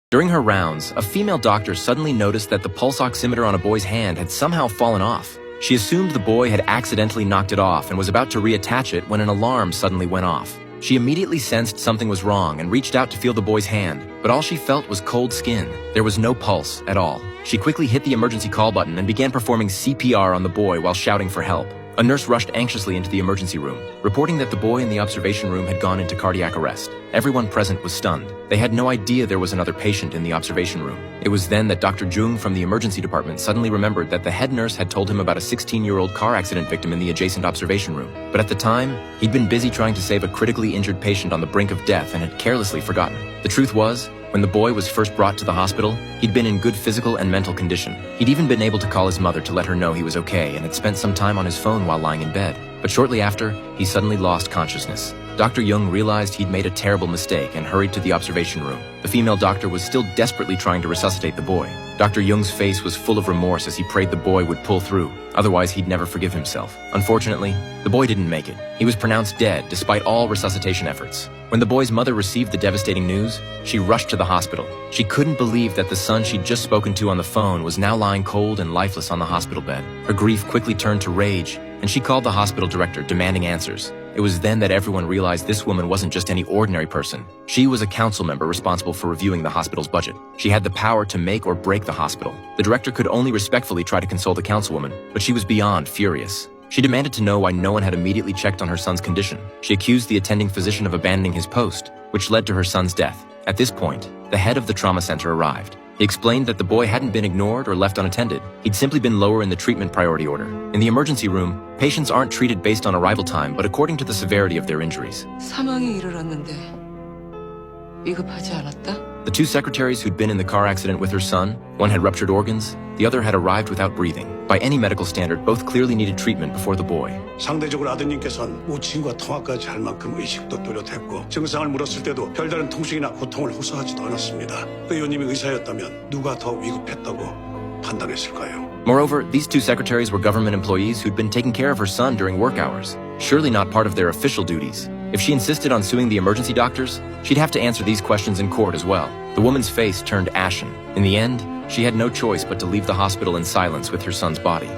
During her rounds, a female doctor suddenly noticed that the pulse oximeter on a boy's hand had somehow fallen off. She assumed the boy had accidentally knocked it off and was about to reattach it when an alarm suddenly went off. She immediately sensed something was wrong and reached out to feel the boy's hand, but all she felt was cold skin. There was no pulse at all. She quickly hit the emergency call button and began performing CPR on the boy while shouting for help. A nurse rushed anxiously into the emergency room, reporting that the boy in the observation room had gone into cardiac arrest. Everyone present was stunned. They had no idea there was another patient in the observation room. It was then that Dr. Jung from the emergency department suddenly remembered that the head nurse had told him about a 16-year-old car accident victim in the adjacent observation room. But at the time, he'd been busy trying to save a critically injured patient on the brink of death and had carelessly forgotten. The truth was, when the boy was first brought to the hospital, he'd been in good physical and mental condition. He'd even been able to call his mother to let her know he was okay and had spent some time on his phone while lying in bed. But shortly after, he suddenly lost consciousness. Dr. Jung realized he'd made a terrible mistake and hurried to the observation room. The female doctor was still desperately trying to resuscitate the boy. Dr. Jung's face was full of remorse as he prayed the boy would pull through. Otherwise, he'd never forgive himself. Unfortunately, the boy didn't make it. He was pronounced dead despite all resuscitation efforts. When the boy's mother received the devastating news, she rushed to the hospital. She couldn't believe that the son she'd just spoken to on the phone was now lying cold and lifeless on the hospital bed. Her grief quickly turned to rage, and she called the hospital director, demanding answers. It was then that everyone realized this woman wasn't just any ordinary person. She was a council member responsible for reviewing the hospital's budget. She had the power to make or break the hospital. The director could only respectfully try to console the councilwoman, but she was beyond furious. She demanded to know why no one had immediately checked on her son's condition. She accused the attending physician of abandoning his post, which led to her son's death. At this point, the head of the trauma center arrived. He explained that the boy hadn't been ignored or left unattended. He'd simply been lower in the treatment priority order. In the emergency room, patients aren't treated based on arrival time, but according to the severity of their injuries. 사망에 이르렀는데 위급하지 않았다? The two secretaries who'd been in the car accident with her son, one had ruptured organs, the other had arrived without breathing. By any medical standard, both clearly needed treatment before the boy. 상대적으로 아드님께서는 우친과 통화까지 할 만큼 의식도 뚜렷했고 증상을 물었을 때도 별다른 통증이나 고통을 호소하지도 않았습니다. 의원님이 의사였다면 누가 더 위급했다고 판단했을까요? Moreover, these two secretaries were government employees who'd been taking care of her son during work hours, surely not part of their official duties. If she insisted on suing the emergency doctors, she'd have to answer these questions in court as well. The woman's face turned ashen. In the end, she had no choice but to leave the hospital in silence with her son's body.